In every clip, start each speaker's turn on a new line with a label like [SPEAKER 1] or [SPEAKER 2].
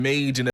[SPEAKER 1] made in a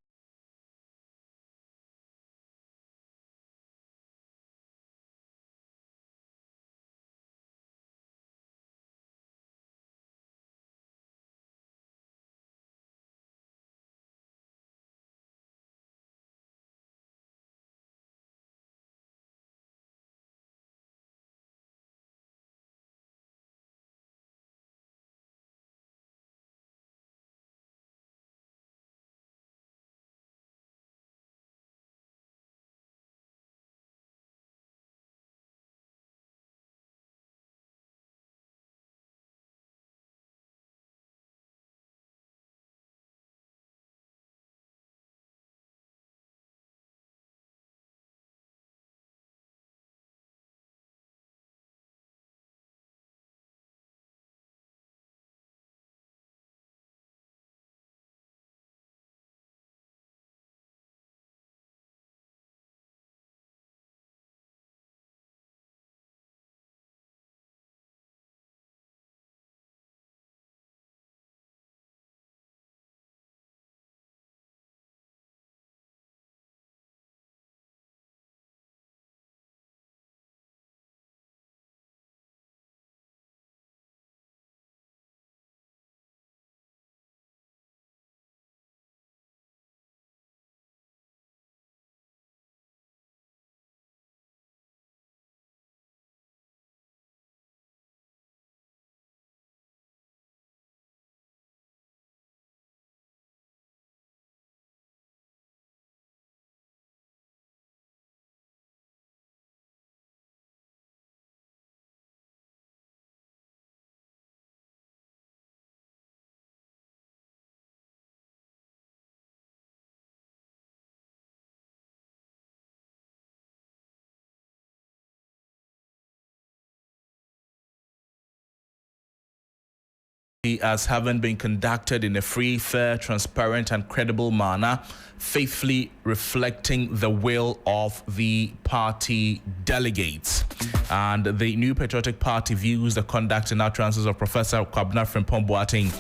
[SPEAKER 1] as having been conducted in a free, fair, transparent and credible manner, faithfully reflecting the will of the party delegates. And the New Patriotic Party views the conduct and utterances of Professor Kwabena Frimpong-Boateng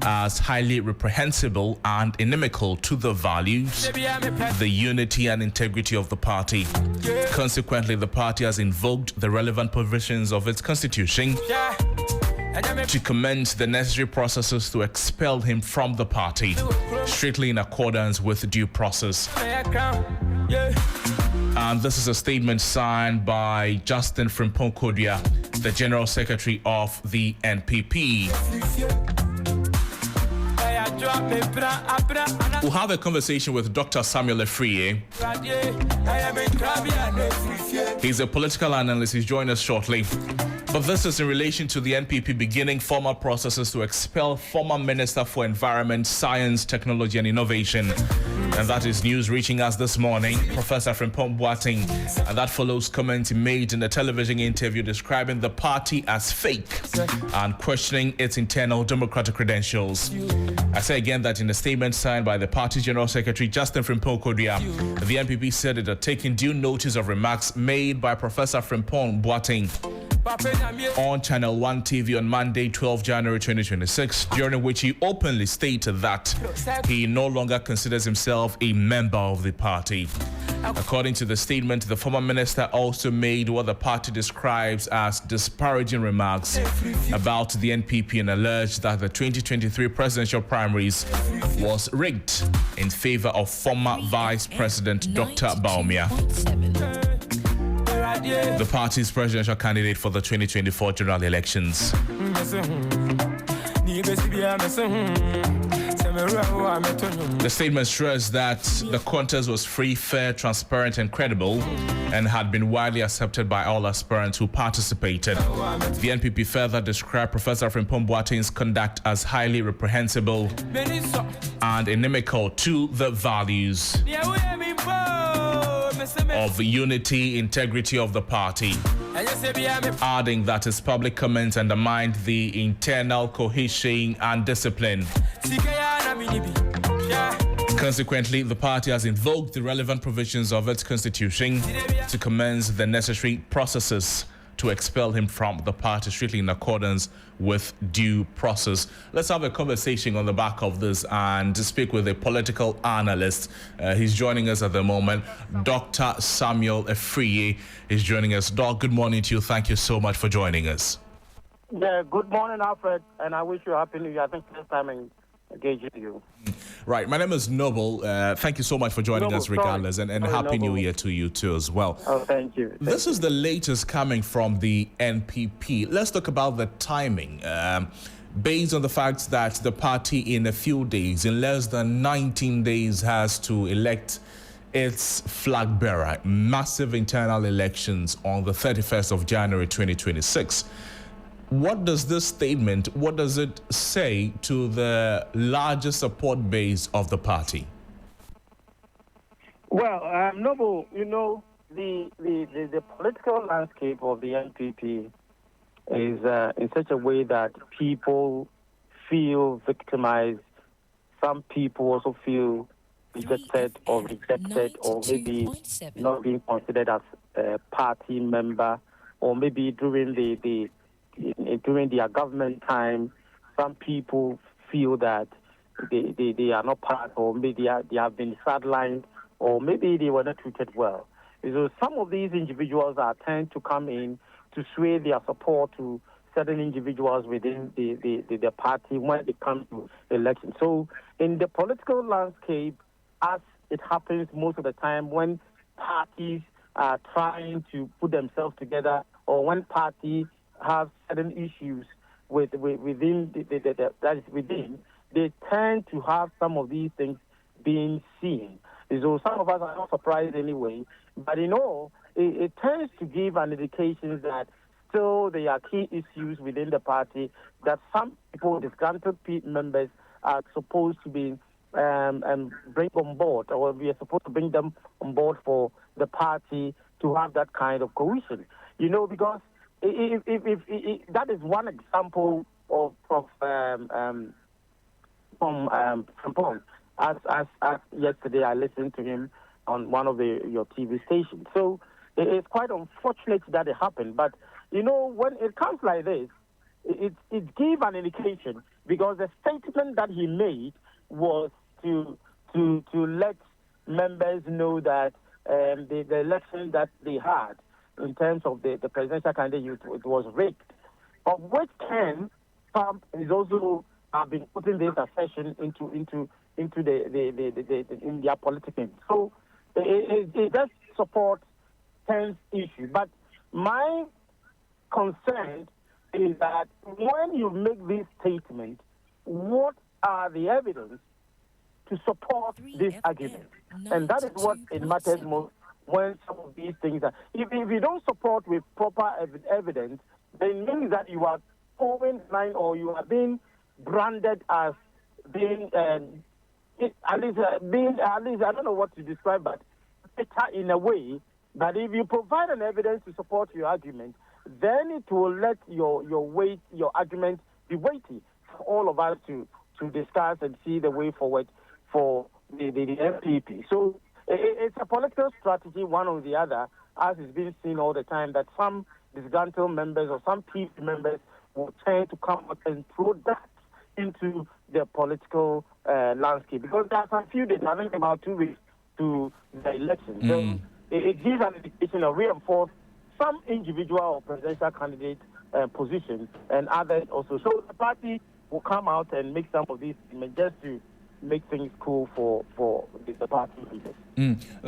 [SPEAKER 1] as highly reprehensible and inimical to the values, the unity and integrity of the party. Consequently, the party has invoked the relevant provisions of its constitution to commence the necessary processes to expel him from the party, strictly in accordance with due process. And this is a statement signed by Justin Frimpong-Boateng, the General Secretary of the NPP. We'll have a conversation with Dr. Samuel Efriye. He's a political analyst. He's joined us shortly. But this is in relation to the NPP beginning formal processes to expel former Minister for Environment, Science, Technology and Innovation. And that is news reaching us this morning, Professor Frimpong-Boateng. And that follows comments made in a television interview describing the party as fake and questioning its internal democratic credentials. I say again that in a statement signed by the party General Secretary Justin Frimpong-Boateng, the NPP said it had taken due notice of remarks made by Professor Frimpong-Boateng on Channel 1 TV on Monday, 12 January 2026, during which he openly stated that he no longer considers himself a member of the party. According to the statement, the former minister also made what the party describes as disparaging remarks about the NPP and alleged that the 2023 presidential primaries was rigged in favor of former Vice President Dr. Bawumia, the party's presidential candidate for the 2024 general elections. The statement stressed that the contest was free, fair, transparent and credible and had been widely accepted by all aspirants who participated. The NPP further described Professor Frimpong-Boateng's conduct as highly reprehensible and inimical to the values of unity, integrity of the party, adding that his public comments undermined the internal cohesion and discipline. Consequently, the party has invoked the relevant provisions of its constitution to commence the necessary processes to expel him from the party strictly in accordance with due process. Let's have a conversation on the back of this and speak with a political analyst. He's joining us at the moment. Dr. Samuel Afriyie is joining us. Doc, good morning to you. Thank you so much for joining us.
[SPEAKER 2] Yeah, good morning, Alfred, and I wish you a happy New Year. I think first time I'm engaging you.
[SPEAKER 1] Right, my name is Noble. Thank you so much for joining us regardless, and Happy New Year to you too as well.
[SPEAKER 2] Oh, thank you.
[SPEAKER 1] This is the latest coming from the NPP. Let's talk about the timing. Based on the fact that the party in a few days, in less than 19 days, has to elect its flag bearer, massive internal elections on the 31st of January 2026. What does this statement, what does it say to the larger support base of the party?
[SPEAKER 2] Well, Noble, you know, the political landscape of the NPP is in such a way that people feel victimized. Some people also feel rejected or maybe not being considered as a party member, or maybe during their government time, some people feel that they are not part, or maybe they have been sidelined, or maybe they were not treated well. So some of these individuals tend to come in to sway their support to certain individuals within the party when it comes to elections. So in the political landscape, as it happens most of the time when parties are trying to put themselves together, or when parties have certain issues within that is within, they tend to have some of these things being seen. So some of us are not surprised anyway, but in all, it tends to give an indication that still there are key issues within the party that some people, disgruntled members, are supposed to be bring on board, or we are supposed to bring them on board for the party to have that kind of cohesion. You know, because if that is one example of Prof. Frimpong. As yesterday, I listened to him on one of your TV stations. So it's quite unfortunate that it happened. But you know, when it comes like this, it gave an indication, because the statement that he made was to let members know that the election that they had in terms of the presidential candidate, it was rigged, of which Ken Trump is also been putting this assertion into in their politics. So it does support Ken's issue. But my concern is that when you make this statement, what are the evidence to support this argument? And that is what it matters most when some of these things are. If you don't support with proper evidence, then it means that you are going line, or you are being branded as being at least I don't know what to describe, but better in a way. But if you provide an evidence to support your argument, then it will let your argument be weighty for all of us to discuss and see the way forward for the NPP. So it's a political strategy, one or the other, as is being seen all the time, that some disgruntled members or some PP members will tend to come up and throw that into the political landscape. Because there's a few days, I think about 2 weeks to the election. So it gives an indication of reinforce some individual or presidential candidate position, and others also. So the party will come out and make some of these just to make things cool for the party leaders.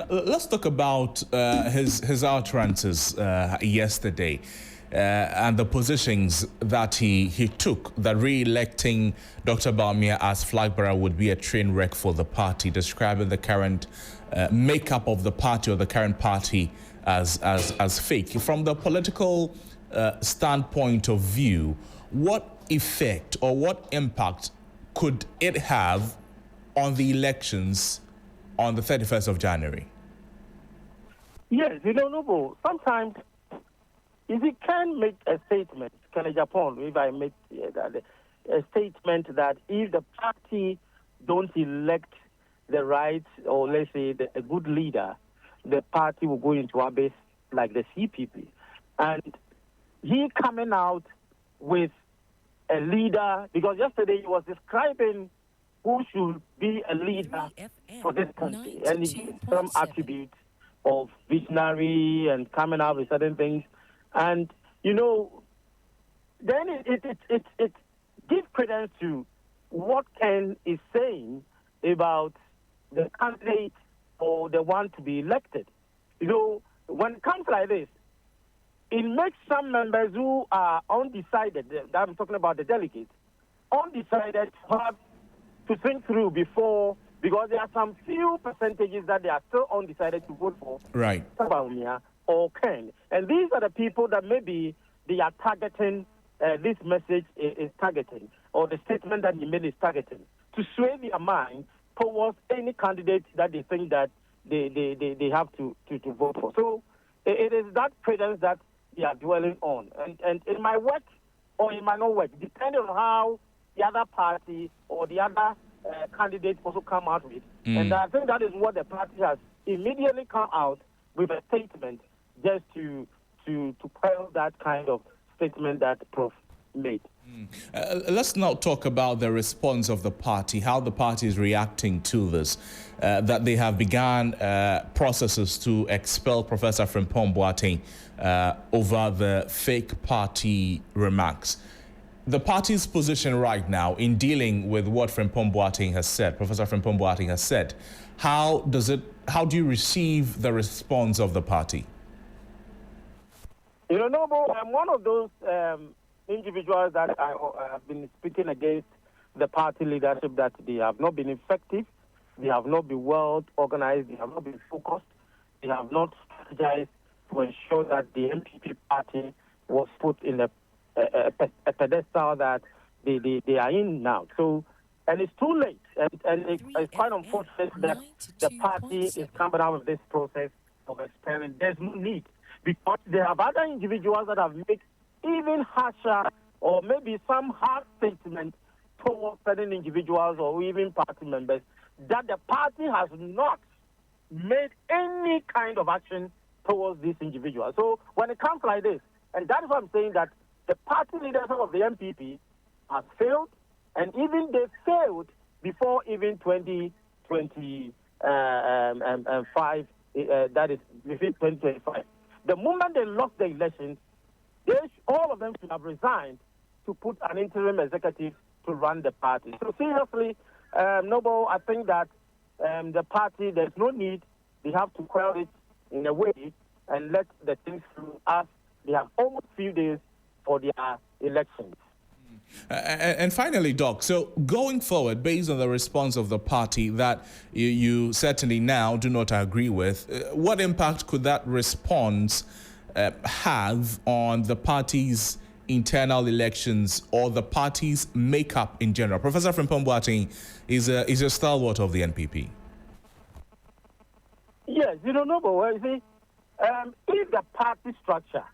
[SPEAKER 1] Let's talk about his utterances yesterday and the positions that he took, that re-electing Dr. Bawumia as flag bearer would be a train wreck for the party, describing the current makeup of the party, or the current party, as fake. From the political standpoint of view, what effect or what impact could it have on the elections on the 31st of January?
[SPEAKER 2] Yes, you know, Noble, sometimes if you can make a statement, Japan, if I make a statement that if the party don't elect the right, or let's say a good leader, the party will go into abyss like the CPP. And he coming out with a leader, because yesterday he was describing who should be a leader for this country, and he gives some attributes of visionary and coming out with certain things, and then it gives credence to what Ken is saying about the candidate or the one to be elected. When it comes like this, it makes some members who are undecided, I'm talking about the delegates, undecided to have to think through before, because there are some few percentages that they are still undecided to vote for.
[SPEAKER 1] Right.
[SPEAKER 2] Sabawumia or Ken. And these are the people that maybe they are targeting, this message is targeting, or the statement that he made is targeting, to sway their mind towards any candidate that they think that they have to vote for. So it is that credence that they are dwelling on. And it might work or it might not work, depending on how the other party or the other candidate also come out with. And I think that is what the party has immediately come out with a statement, just to quell that kind of statement that Prof made.
[SPEAKER 1] Let's now talk about the response of the party, how the party is reacting to this, that they have begun processes to expel Professor Frimpong-Boateng over the fake party remarks. The party's position right now in dealing with what Frimpong-Boateng has said, Professor Frimpong-Boateng has said, how do you receive the response of the party?
[SPEAKER 2] Noble, I'm one of those individuals that I have been speaking against the party leadership, that they have not been effective, they have not been well organized, they have not been focused, they have not strategized to ensure that the NPP party was put in a pedestal that they are in now. So, and it's too late, and it's quite unfortunate that the party is coming out with this process of expelling. There's no need, because there are other individuals that have made even harsher or maybe some hard statements towards certain individuals or even party members, that the party has not made any kind of action towards these individuals. So when it comes like this, and that is what I'm saying, that the party leadership of the NPP has failed, and even they failed before even 2025, that is within 2025. The moment they lost the elections, all of them should have resigned to put an interim executive to run the party. So seriously, Noble, I think that the party, there's no need. They have to quell it in a way and let the things through, as they have almost few days for their elections.
[SPEAKER 1] And finally, Doc, so going forward, based on the response of the party that you certainly now do not agree with, what impact could that response have on the party's internal elections or the party's makeup in general? Professor Frimpong-Boateng is a stalwart of the NPP.
[SPEAKER 2] Yes, Noble, you see, if the party structure,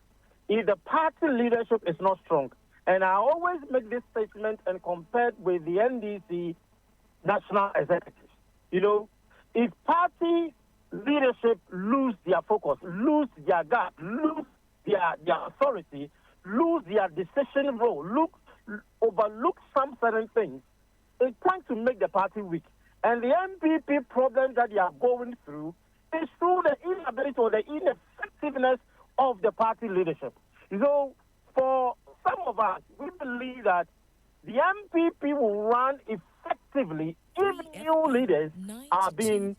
[SPEAKER 2] if the party leadership is not strong, and I always make this statement and compare it with the NDC national executives, if party leadership lose their focus, lose their guard, lose their authority, lose their decision role, overlook some certain things, it tends to make the party weak. And the NPP problem that they are going through is through the inability or the ineffectiveness of the party leadership. So for some of us, we believe that the MPP will run effectively if new leaders are being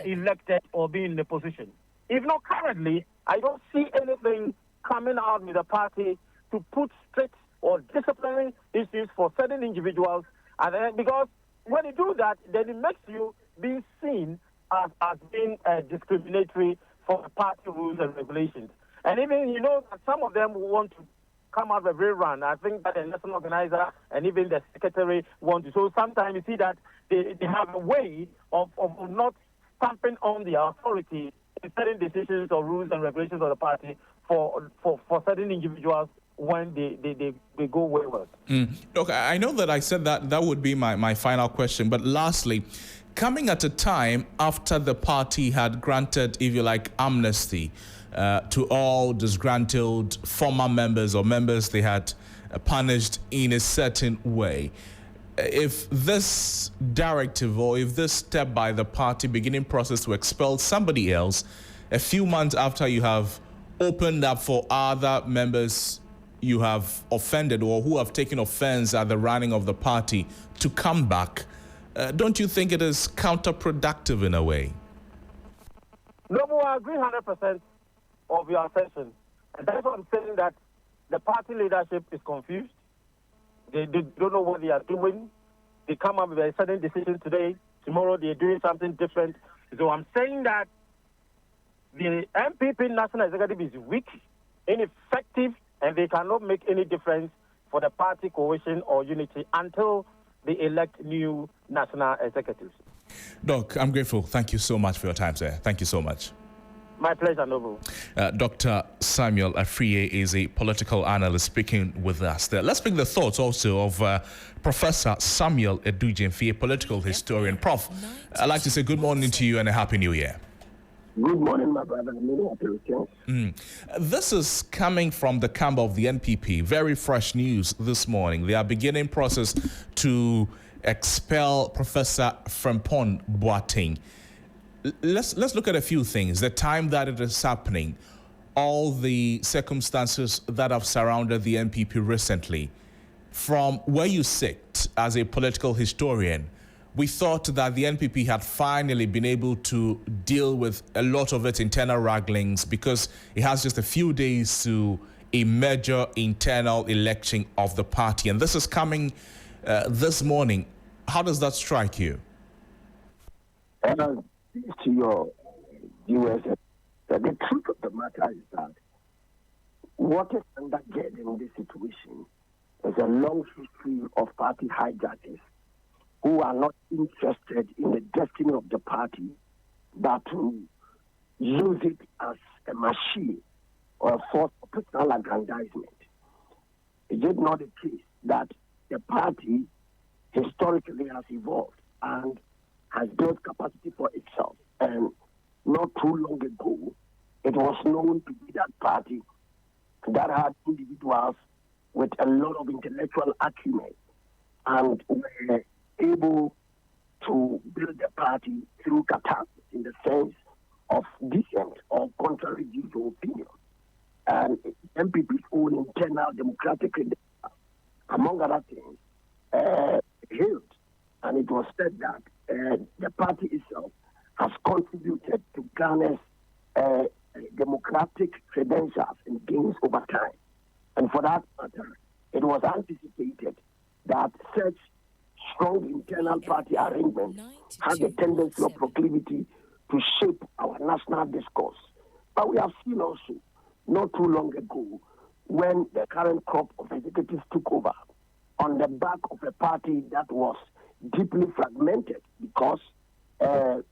[SPEAKER 2] elected or being in a position. If not currently, I don't see anything coming out with the party to put strict or disciplinary issues for certain individuals. And then, because when you do that, then it makes you be seen as being discriminatory for the party rules and regulations. And even, that some of them want to come out of a rerun. I think that the national organizer and even the secretary want to. So sometimes you see that they have a way of not stamping on the authority in certain decisions or rules and regulations of the party for certain individuals when they go wayward.
[SPEAKER 1] Look, I know that I said that would be my final question, but lastly, coming at a time after the party had granted, if you like, amnesty to all disgruntled former members or members they had punished in a certain way. If this directive or if this step by the party beginning process to expel somebody else a few months after you have opened up for other members you have offended or who have taken offense at the running of the party to come back, don't you think it is counterproductive in a way?
[SPEAKER 2] No, I agree 100% of your assertion. And that's what I'm saying, that the party leadership is confused. They don't know what they are doing. They come up with a certain decision today. Tomorrow they're doing something different. So I'm saying that the NPP National Executive is weak, ineffective, and they cannot make any difference for the party cohesion or unity until they elect new national executives.
[SPEAKER 1] Doc, I'm grateful. Thank you so much for your time, sir. Thank you so much.
[SPEAKER 2] My pleasure, Noble.
[SPEAKER 1] Dr. Samuel Afriye is a political analyst speaking with us there. Let's bring the thoughts also of Professor Samuel Edujemfi, a political historian. Prof, I'd like to say good morning to you and a happy new year.
[SPEAKER 3] Good morning, my brother.
[SPEAKER 1] This is coming from the camp of the NPP. Very fresh news this morning. They are beginning process to expel Professor Frimpong-Boateng. Let's look at a few things. The time that it is happening, all the circumstances that have surrounded the NPP recently. From where you sit as a political historian, we thought that the NPP had finally been able to deal with a lot of its internal wranglings because it has just a few days to a major internal election of the party. And this is coming this morning. How does that strike you?
[SPEAKER 3] To your viewers, the truth of the matter is that what is undergirding this situation is a long history of party hijackers who are not interested in the destiny of the party, but to use it as a machine or a force of personal aggrandizement. Is it not the case that the party historically has evolved and has built capacity for itself? And not too long ago, it was known to be that party that had individuals with a lot of intellectual acumen and were able to build the party through catharsis in the sense of dissent or contrary views or opinion. And MPP's own internal democratic credentials, among other things, held. And it was said that the party itself has contributed to garner democratic credentials and gains over time. And for that matter, it was anticipated that such strong internal party arrangement had a tendency or proclivity to shape our national discourse. But we have seen also, not too long ago, when the current crop of executives took over on the back of a party that was deeply fragmented because Paul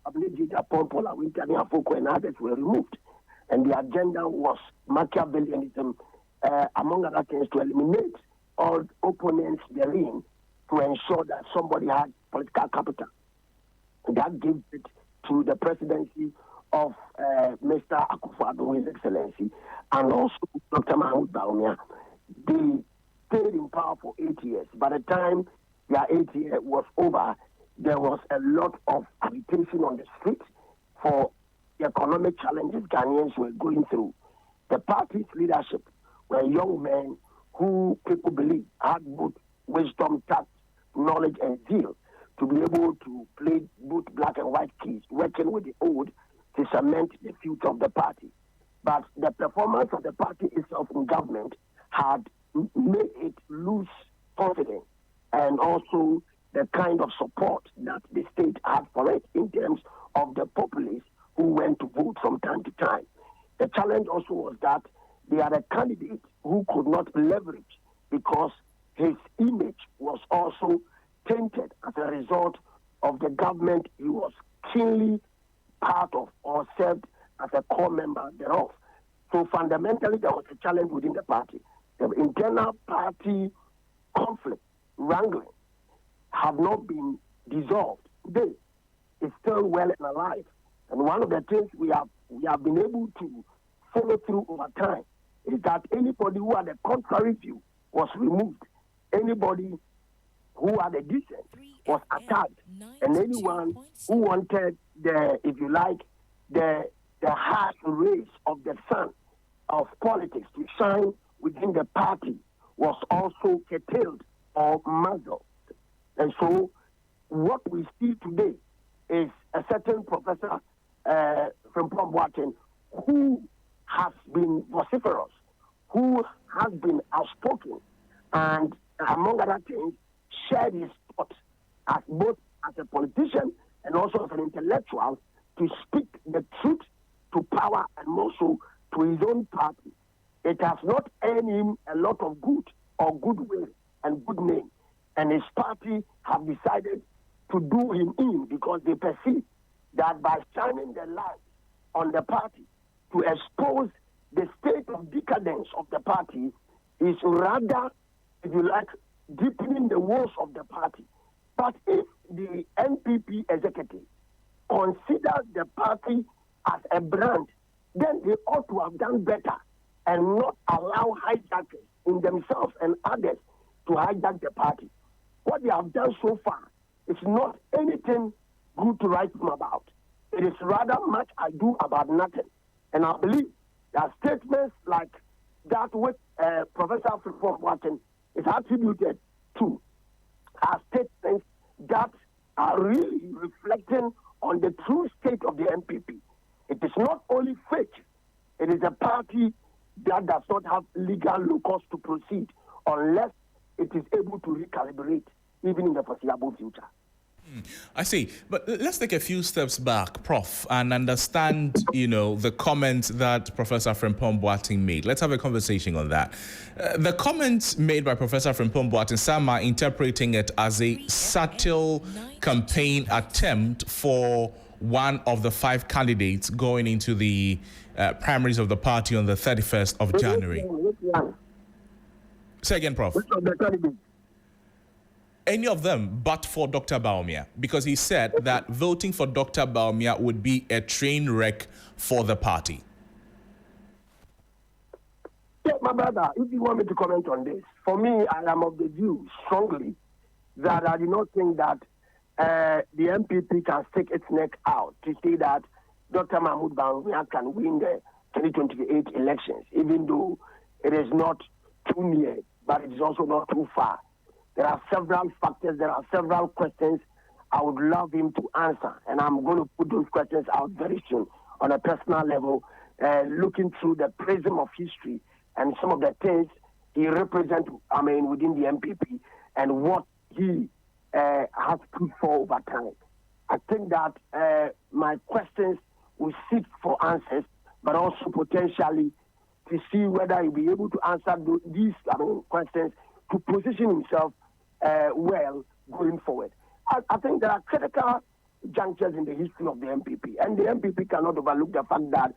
[SPEAKER 3] and others were removed. And the agenda was Machiavellianism, among other things, to eliminate all opponents therein to ensure that somebody had political capital. That gave it to the presidency of Mr. Akufo-Addo, His Excellency, and also Dr. Mahmoud Bawumia. They stayed in power for 8 years. By the time their 8 years was over, there was a lot of agitation on the streets for the economic challenges Ghanaians were going through. The party's leadership were young men who people believe had both wisdom, tact, knowledge, and zeal to be able to play both black and white keys, working with the old to cement the future of the party. But the performance of the party itself in government had made it lose confidence and also the kind of support that the state had for it in terms of the populace who went to vote from time to time. The challenge also was that they had a candidate who could not leverage because his image was also tainted as a result of the government he was keenly part of or served as a core member thereof. So fundamentally, there was a challenge within the party. The internal party conflict, wrangling, have not been dissolved. Today, is still well and alive. And one of the things we have been able to follow through over time is that anybody who had a contrary view was removed. Anybody who had a dissent was attacked. And anyone who wanted the harsh rays of the sun of politics to shine within the party was also curtailed or muzzled. And so what we see today is a certain Professor Frimpong-Boateng who has been vociferous, who has been outspoken, and among other things, shared his thoughts as both as a politician and also as an intellectual to speak the truth to power and also to his own party. It has not earned him a lot of good or goodwill and good name. And his party have decided to do him in because they perceive that by shining the light on the party to expose the state of decadence of the party is rather, if you like, deepening the woes of the party. But if the NPP executive considers the party as a brand, then they ought to have done better and not allow hijackers in themselves and others to hijack the party. What they have done so far is not anything good to write them about. It is rather much ado about nothing. And I believe that statements like that which Professor Frimpong-Boateng is attributed to are statements that are really reflecting on the true state of the NPP. It is not only fake, it is a party that does not have legal locus to proceed unless it is able to recalibrate even in the foreseeable future.
[SPEAKER 1] I see. But let's take a few steps back, Prof, and understand, the comment that Professor Frimpong-Boateng made. Let's have a conversation on that. The comments made by Professor Frimpong-Boateng, some are interpreting it as a subtle campaign attempt for one of the 5 candidates going into the primaries of the party on the 31st of January. Say again, Prof.
[SPEAKER 3] Which of the candidates?
[SPEAKER 1] Any of them but for Dr. Bawumia, because he said that voting for Dr. Bawumia would be a train wreck for the party.
[SPEAKER 3] Yeah, my brother, if you want me to comment on this, for me, I am of the view strongly that I do not think that the NPP can stick its neck out to say that Dr. Mahmoud Bawumia can win the 2028 elections, even though it is not too near, but it is also not too far. There are several factors, there are several questions I would love him to answer, and I'm going to put those questions out very soon on a personal level, looking through the prism of history and some of the things he represents, within the NPP and what he has put for over time. I think that my questions will seek for answers, but also potentially to see whether he'll be able to answer these questions to position himself well going forward. I think there are critical junctures in the history of the NPP, and the NPP cannot overlook the fact that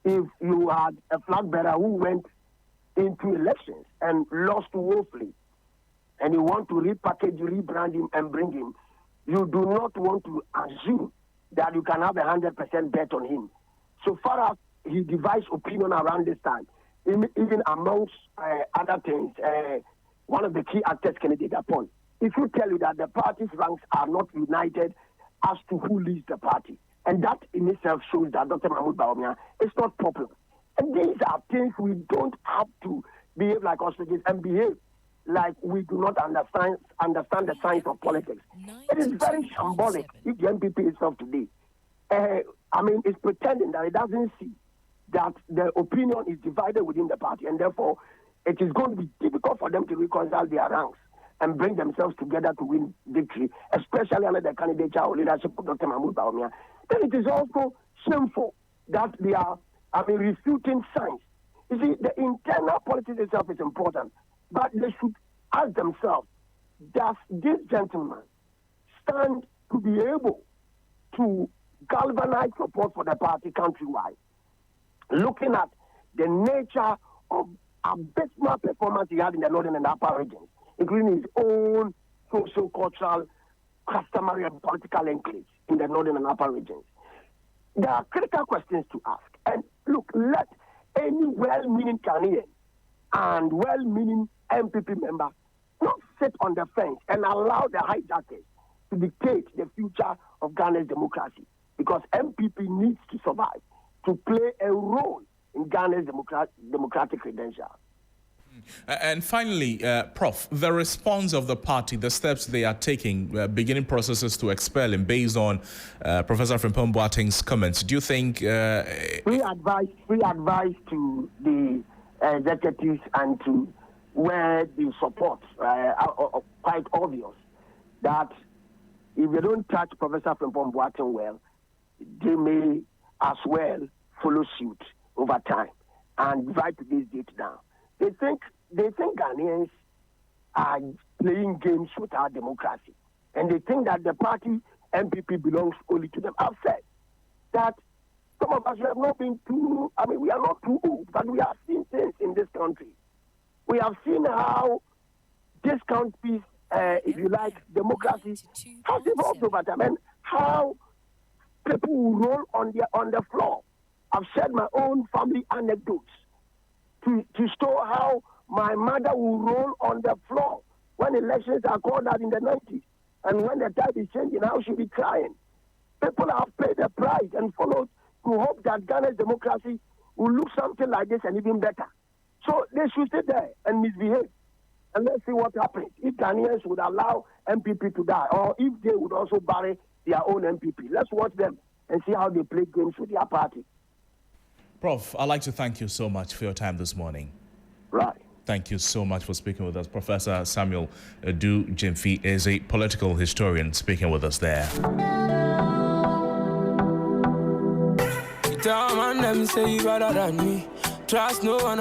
[SPEAKER 3] if you had a flag bearer who went into elections and lost woefully, and you want to repackage, rebrand him, and bring him, you do not want to assume that you can have 100% bet on him. So far as he devised opinion around this time, even amongst other things, one of the key actors candidate upon. If you tell you that the party's ranks are not united as to who leads the party, and that in itself shows that Dr. Mahmoud Bawumia is not popular. And these are things we don't have to behave like hostages and behave like we do not understand the science of politics. It is very symbolic if the NPP itself today, is pretending that it doesn't see that the opinion is divided within the party, and therefore it is going to be difficult for them to reconcile their ranks and bring themselves together to win victory, especially under the candidature or leadership of Dr. Mahmoud Bawumia. Then it is also shameful that they are refuting science. You see, the internal politics itself is important, but they should ask themselves, does this gentleman stand to be able to galvanize support for the party countrywide? Looking at the nature of abysmal performance he had in the northern and upper regions, including his own social, cultural, customary, and political enclaves. in the northern and upper regions. There are critical questions to ask. And look, let any well-meaning Ghanaian and well-meaning MPP member not sit on the fence and allow the hijackers to dictate the future of Ghana's democracy, because MPP needs to survive, to play a role in Ghana's democratic credentials.
[SPEAKER 1] And finally, Prof, the response of the party, the steps they are taking, beginning processes to expel him based on Professor Frimpong-Boateng's comments, do you think...
[SPEAKER 3] Free advice to the executives and to where the support are quite obvious that if they don't touch Professor Frimpong-Boateng well, they may as well follow suit over time and write this date down. They think Ghanaians are playing games with our democracy, and they think that the party NPP belongs only to them. I've said that some of us have not been too. I mean, we are not too old, but we have seen things in this country. We have seen how this country's, if you like, democracy has evolved over time, and how people will roll on the floor. I've shared my own family anecdotes to show how my mother will roll on the floor when elections are called out in the 90s. And when the tide is changing, how she'll be crying. People have paid the price and followed to hope that Ghana's democracy will look something like this and even better. So they should sit there and misbehave. And let's see what happens. If Ghanaians would allow MPP to die, or if they would also bury their own MPP. Let's watch them and see how they play games with their party.
[SPEAKER 1] Prof, I'd like to thank you so much for your time this morning.
[SPEAKER 3] Right.
[SPEAKER 1] Thank you so much for speaking with us. Professor Samuel Du Gyamfi is a political historian speaking with us there. Them say you better than me. Trust no one,